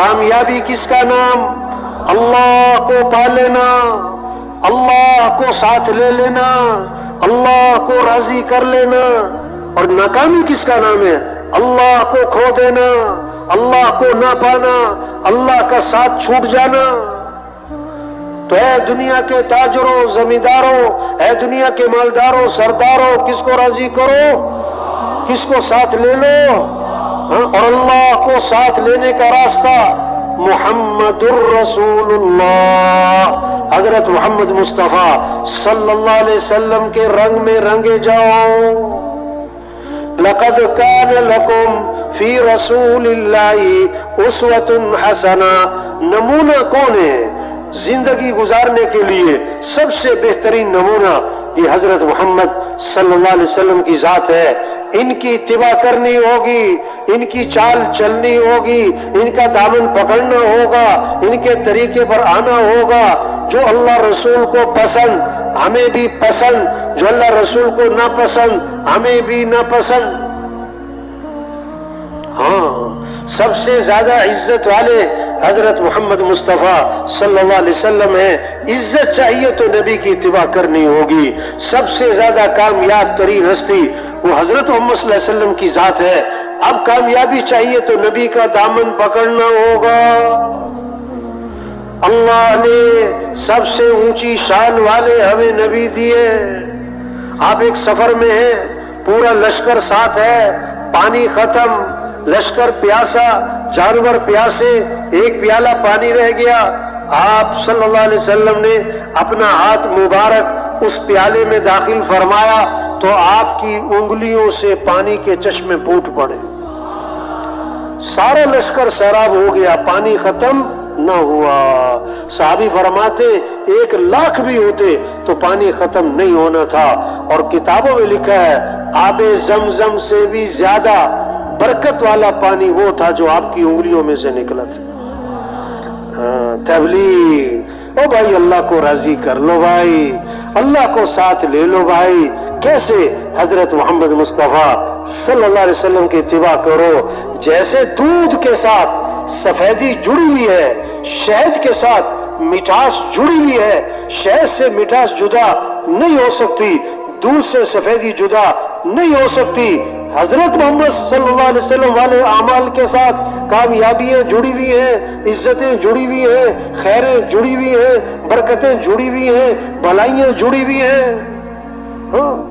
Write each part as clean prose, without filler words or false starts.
کامیابی کس کا نام؟ اللہ کو پا لینا، اللہ کو ساتھ لے لینا، اللہ کو راضی کر لینا۔ اور ناکامی کس کا نام ہے؟ اللہ کو کھو دینا، اللہ کو نہ پانا، اللہ کا ساتھ چھوٹ جانا۔ تو اے دنیا کے تاجروں، زمینداروں، اے دنیا کے مالداروں، سرداروں، کس کو راضی کرو؟ کس کو ساتھ لے لو؟ اور اللہ کو ساتھ لینے کا راستہ محمد الرسول اللہ، حضرت محمد مصطفیٰ صلی اللہ علیہ وسلم کے رنگ میں رنگے جاؤ۔ لقد كان لكم في رسول الله اسوة حسنہ، نمونہ کون ہے زندگی گزارنے کے لیے؟ سب سے بہترین نمونہ یہ حضرت محمد صلی اللہ علیہ وسلم کی ذات ہے۔ ان کی اتباع کرنی ہوگی، ان کی چال چلنی ہوگی، ان کا دامن پکڑنا ہوگا، ان کے طریقے پر آنا ہوگا۔ جو اللہ رسول کو پسند ہمیں بھی پسند، جو اللہ رسول کو ناپسند ہمیں بھی ناپسند۔ ہاں، سب سے زیادہ عزت والے حضرت محمد مصطفیٰ صلی اللہ علیہ وسلم ہیں۔ عزت چاہیے تو نبی کی اتباع کرنی ہوگی۔ سب سے زیادہ کامیاب ترین ہستی وہ حضرت محمد صلی اللہ علیہ وسلم کی ذات ہے۔ اب کامیابی چاہیے تو نبی کا دامن پکڑنا ہوگا۔ اللہ نے سب سے اونچی شان والے ہمیں نبی دیے۔ آپ ایک سفر میں ہیں، پورا لشکر ساتھ ہے، پانی ختم، لشکر پیاسا، جانور پیاسے، ایک پیالہ پانی رہ گیا۔ آپ صلی اللہ علیہ وسلم نے اپنا ہاتھ مبارک اس پیالے میں داخل فرمایا تو آپ کی انگلیوں سے پانی کے چشمے پھوٹ پڑے، سارا لشکر سیراب ہو گیا، پانی ختم نہ ہوا۔ صحابی فرماتے 1,00,000 بھی ہوتے تو پانی ختم نہیں ہونا تھا۔ اور کتابوں میں لکھا ہے آب زمزم سے بھی زیادہ برکت والا پانی وہ تھا جو آپ کی انگلیوں میں سے نکلا تھا۔ تبلیغ، او بھائی اللہ کو راضی کر لو بھائی، اللہ کو ساتھ لے لو بھائی۔ کیسے؟ حضرت محمد مصطفیٰ صلی اللہ علیہ وسلم کی اتباع کرو۔ جیسے دودھ کے ساتھ سفیدی جڑی ہوئی ہے، شہد کے ساتھ مٹھاس جڑی ہوئی ہے، شہد سے مٹھاس جدا نہیں ہو سکتی، دودھ سے سفیدی جدا نہیں ہو سکتی۔ حضرت محمد صلی اللہ علیہ وسلم والے اعمال کے ساتھ کامیابیاں جڑی ہوئی ہیں، عزتیں جڑی ہوئی ہیں، خیریں جڑی ہوئی ہیں، برکتیں جڑی ہوئی ہیں، بھلائیاں جڑی ہوئی ہیں۔ ہاں،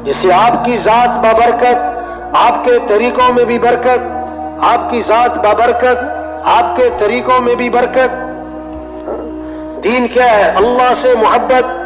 جسے آپ کی ذات بابرکت، آپ کے طریقوں میں بھی برکت، آپ کی ذات بابرکت، آپ کے طریقوں میں بھی برکت۔ دین کیا ہے؟ اللہ سے محبت،